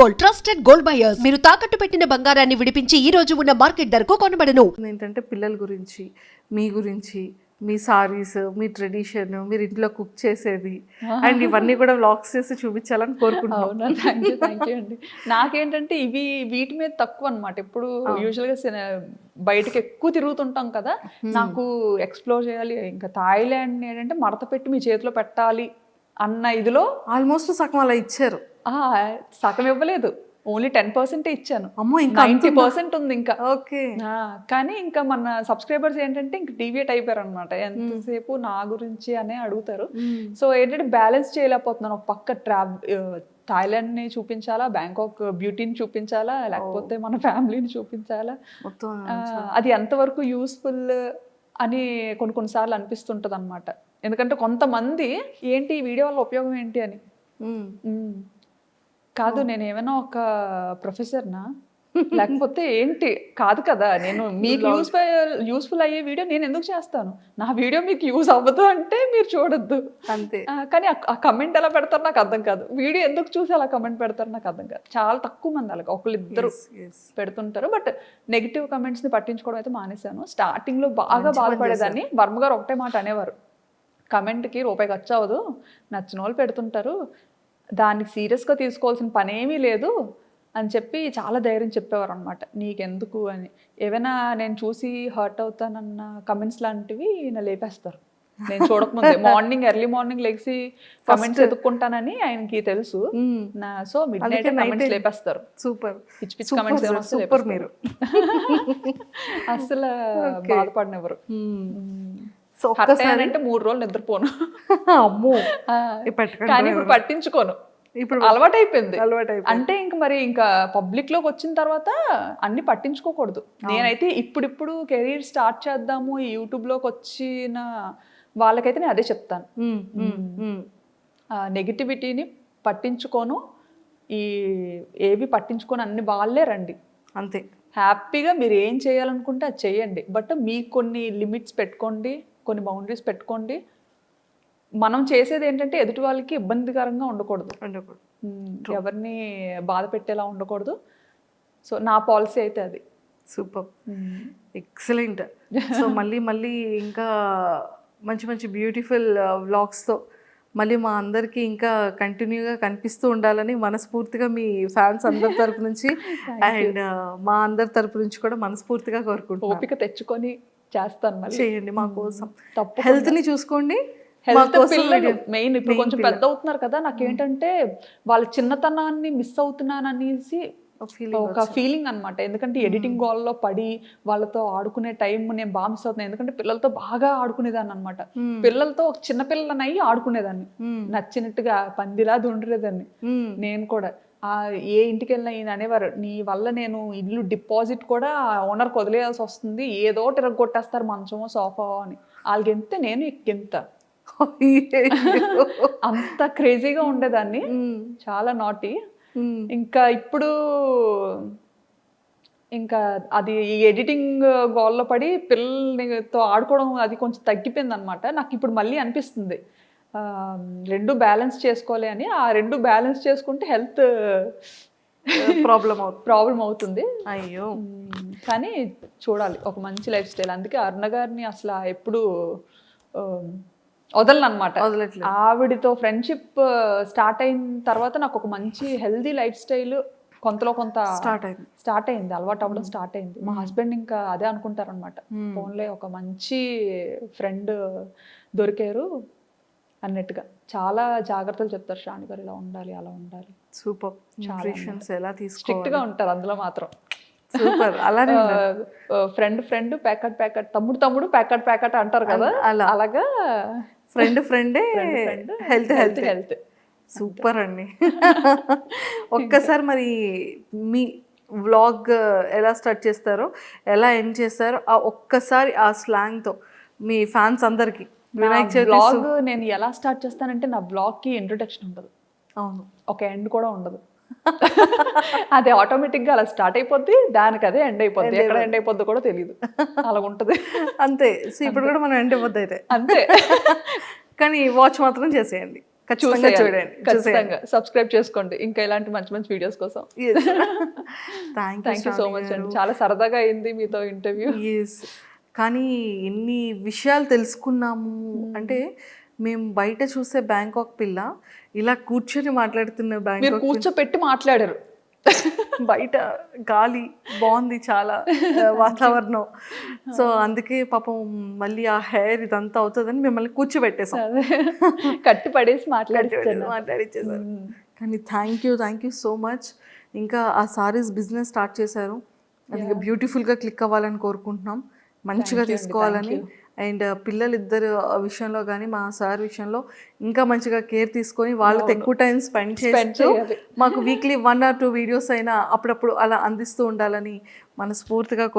Gold, trusted gold buyers. మీరు తాకట్టు పెట్టిన బంగారాన్ని విడిపించి ఈ రోజు ఉన్న మార్కెట్ ధరకు కొనబడను. ఏంటంటే పిల్లల గురించి, మీ గురించి, మీ సారీస్, మీ ట్రెడిషన్, మీరు ఇంట్లో కుక్ చేసేది అండ్ ఇవన్నీ కూడా వ్లాగ్స్ చేసి చూపించాలని కోరుకుంటున్నాను. అవునా, థ్యాంక్ యూ అండి. నాకేంటంటే వీటి మీద తక్కువ అనమాట. ఎప్పుడు యూజువల్గా బయటకు ఎక్కువ తిరుగుతుంటాం కదా, నాకు ఎక్స్ప్లోర్ చేయాలి. ఇంకా థాయిలాండ్ ఏంటంటే మడత పెట్టి మీ చేతిలో పెట్టాలి అన్న ఇదిలో ఆల్మోస్ట్ సగం అలా ఇచ్చారు. సగం ఇవ్వలేదు, ఓన్లీ 10% ఇచ్చాను. అమ్మో, ఇంకా 90% ఉంది ఇంకా. ఓకే. కానీ ఇంకా మన సబ్స్క్రైబర్స్ ఏంటంటే ఇంకా డీవియేట్ అయిపోయారు అనమాట. ఎంతసేపు నా గురించి అనే అడుగుతారు. సో ఏంటంటే బ్యాలెన్స్ చేయలేకపోతున్నాను. ఒక పక్క థాయిలాండ్ ని చూపించాలా, బ్యాంకాక్ బ్యూటీని చూపించాలా, లేకపోతే మన ఫ్యామిలీని చూపించాలా, అది ఎంతవరకు యూస్ఫుల్ అని కొన్నిసార్లు అనిపిస్తుంటది అనమాట. ఎందుకంటే కొంతమంది ఏంటి ఈ వీడియో వల్ల ఉపయోగం ఏంటి అని, కాదు నేను ఏమైనా ఒక ప్రొఫెసర్నా లేకపోతే ఏంటి, కాదు కదా, నేను మీకు యూస్ఫుల్ అయ్యే వీడియో నేను ఎందుకు చేస్తాను, నా వీడియో మీకు యూజ్ అవ్వదు అంటే మీరు చూడొద్దు అంతే. కానీ ఆ కమెంట్ ఎలా పెడతారు నాకు అర్థం కాదు, వీడియో ఎందుకు చూసి అలా కమెంట్ పెడతారు నాకు అర్థం కాదు. చాలా తక్కువ మంది అలాగ ఒకళ్ళిద్దరు పెడుతుంటారు. బట్ నెగిటివ్ కమెంట్స్ ని పట్టించుకోవడం అయితే మానేశాను. స్టార్టింగ్ లో బాగా బాధపడేదాన్ని. వర్మ గారు ఒకటే మాట అనేవారు, కమెంట్కి రూపాయి ఖర్చు అవ్వదు, నచ్చిన వాళ్ళు పెడుతుంటారు, దానికి సీరియస్గా తీసుకోవాల్సిన పని ఏమీ లేదు అని చెప్పి చాలా ధైర్యం చెప్పేవారు అనమాట. నీకెందుకు అని, ఏమైనా నేను చూసి హర్ట్ అవుతానన్న కమెంట్స్ లాంటివి నా లేపేస్తారు. నేను చూడకముందే ఎర్లీ మార్నింగ్ లెగిసి కమెంట్స్ ఎదుక్కుంటానని ఆయనకి తెలుసు. సో మిడ్ నైట్ కమెంట్స్ లేపేస్తారు. సూపర్, పిచ్చి పిచ్చి కమెంట్స్ సూపర్. మీరు అసలు బాధపడినెవరు. సో ఒక్కసారి అంటే 3 రోజులు నిద్రపోను. అమ్మో, కానీ ఇప్పుడు పట్టించుకోను, ఇప్పుడు అలవాటైపోయింది. అంటే ఇంకా పబ్లిక్ లోకి వచ్చిన తర్వాత అన్ని పట్టించుకోకూడదు. నేనైతే ఇప్పుడు కెరీర్ స్టార్ట్ చేద్దాము ఈ యూట్యూబ్ లోకి వచ్చిన వాళ్ళకైతే నేను అదే చెప్తాను, నెగిటివిటీని పట్టించుకోను, ఏవి పట్టించుకొని అన్ని వాళ్ళే రండి అంతే. హ్యాపీగా మీరు ఏం చేయాలనుకుంటే అది చేయండి. బట్ మీకు కొన్ని లిమిట్స్ పెట్టుకోండి, కొన్ని బౌండరీస్ పెట్టుకోండి. మనం చేసేది ఏంటంటే ఎదుటి వాళ్ళకి ఇబ్బందికరంగా ఉండకూడదు, ఎవరిని బాధ పెట్టేలా ఉండకూడదు. సో నా పాలసీ అయితే అది. Super, excellent. సో మళ్ళీ ఇంకా మంచి బ్యూటిఫుల్ వ్లాగ్స్తో మళ్ళీ మా అందరికీ ఇంకా కంటిన్యూగా కనిపిస్తూ ఉండాలని మనస్ఫూర్తిగా మీ ఫ్యాన్స్ అందరి తరపు నుంచి అండ్ మా అందరి తరపు నుంచి కూడా మనస్ఫూర్తిగా కోరుకుంటున్నాను. ఓపిక తెచ్చుకొని చేస్తాను, చేయండి మా కోసం. హెల్త్ని చూసుకోండి. మెయిన్ ఇప్పుడు కొంచెం పెద్ద అవుతున్నారు కదా, నాకేంటంటే వాళ్ళ చిన్నతనాన్ని మిస్ అవుతున్నాననేసి ఒక ఫీలింగ్ అనమాట. ఎందుకంటే ఎడిటింగ్ గోల్లో పడి వాళ్ళతో ఆడుకునే టైం నేను బాగా మిస్ అవుతున్నాను. ఎందుకంటే పిల్లలతో బాగా ఆడుకునేదాన్ని అనమాట. పిల్లలతో ఒక చిన్న పిల్లలని అయ్యి ఆడుకునేదాన్ని, నచ్చినట్టుగా పందిలా దుండరేదాన్ని. నేను కూడా ఏ ఇంటికి వెళ్ళినా ఈయన అనేవారు, నీ వల్ల నేను ఇల్లు డిపాజిట్ కూడా ఓనర్కి వదిలేయాల్సి వస్తుంది, ఏదో తిరగొట్టేస్తారు మంచమో సోఫా అని. వాళ్ళకి ఎంత నేను ఎంత అంత క్రేజీగా ఉండేదాన్ని, చాలా నాటి. ఇంకా ఇప్పుడు ఇంకా అది ఎడిటింగ్ గోల్లో పడి పిల్లలతో ఆడుకోవడం అది కొంచెం తగ్గిపోయింది అనమాట. నాకు ఇప్పుడు మళ్ళీ అనిపిస్తుంది రెండు బ్యాలెన్స్ చేసుకోవాలి అని. ఆ రెండు బ్యాలెన్స్ చేసుకుంటే హెల్త్ ప్రాబ్లం అవుతుంది. అయ్యో, కానీ చూడాలి ఒక మంచి లైఫ్ స్టైల్. అందుకే అరుణ గారిని అసలు ఎప్పుడు వదలనమాట. ఆవిడతో ఫ్రెండ్షిప్ స్టార్ట్ అయిన తర్వాత నాకు ఒక మంచి హెల్దీ లైఫ్ స్టైల్ కొంతలో కొంత స్టార్ట్ అయింది, అలవాటు అవ్వడం స్టార్ట్ అయింది. మా హస్బెండ్ ఇంకా అదే అనుకుంటారనమాట, ఫోన్లో ఒక మంచి ఫ్రెండ్ దొరికారు అన్నట్టుగా. చాలా జాగ్రత్తలు చెప్తారు, శ్రావణి గారు ఇలా ఉండాలి అలా ఉండాలి. సూపర్, ఎలా స్ట్రిక్ట్ గా ఉంటారు అందులో మాత్రం. సూపర్. అలానే ఫ్రెండ్ ప్యాకెట్ తమ్ముడు ప్యాకెట్ అంటారు కదా, అలాగా ఫ్రెండే హెల్త్. సూపర్ అండి. ఒక్కసారి మరి మీ వ్లాగ్ ఎలా స్టార్ట్ చేస్తారో, ఎలా ఎండ్ చేస్తారో ఆ ఒక్కసారి ఆ స్లాంగ్తో మీ ఫ్యాన్స్ అందరికి. బ్లాగ్ నేను ఎలా స్టార్ట్ చేస్తానంటే నా బ్లాగ్కి ఇంట్రొడక్షన్ ఉండదు, అవును, ఒక ఎండ్ కూడా ఉండదు. అది ఆటోమేటిక్గా అలా స్టార్ట్ అయిపోద్ది, దానికి అదే ఎండ్ అయిపోద్ది. ఎక్కడ ఎండ్ అయిపోద్ది కూడా తెలియదు, అలా ఉంటుంది అంతే. సో ఇప్పుడు కూడా మనం ఎండ్ అయిపోద్ది అయితే అంతే. కానీ వాచ్ మాత్రం చేసేయండి ఖచ్చితంగా చూడండి. ఖచ్చితంగా సబ్స్క్రైబ్ చేసుకోండి ఇంకా ఇలాంటి మంచి మంచి వీడియోస్ కోసం. Thank thank you so much అండి, చాలా సరదాగా అయింది మీతో ఇంటర్వ్యూ. ఎస్. కానీ ఎన్ని విషయాలు తెలుసుకున్నాము అంటే, మేము బయట చూసే బ్యాంకాక్ పిల్ల ఇలా కూర్చొని మాట్లాడుతున్న మీరు బ్యాంకాక్ కూర్చోపెట్టి మాట్లాడారు. బయట గాలి బాగుంది చాలా, వాతావరణం. సో అందుకే పాపం మళ్ళీ ఆ హెయిర్ ఇదంతా అవుతుందని మిమ్మల్ని కూర్చోబెట్టేసాం, అదే కట్టి పడేసి మాట్లాడిస్తాను. మాట్లాడిచ్చేసారు. కానీ థ్యాంక్ యూ సో మచ్. ఇంకా ఆ సారీస్ బిజినెస్ స్టార్ట్ చేశారు, అది బ్యూటిఫుల్గా క్లిక్ అవ్వాలని కోరుకుంటున్నాం, మంచిగా తీసుకోవాలని. అండ్ పిల్లలిద్దరు విషయంలో కానీ మా సార్ విషయంలో ఇంకా మంచిగా కేర్ తీసుకొని వాళ్ళతో ఎక్కువ టైం స్పెండ్ చేస్తూ మాకు వీక్లీ 1 or 2 వీడియోస్ అయినా అప్పుడప్పుడు అలా అందిస్తూ ఉండాలని మనస్ఫూర్తిగా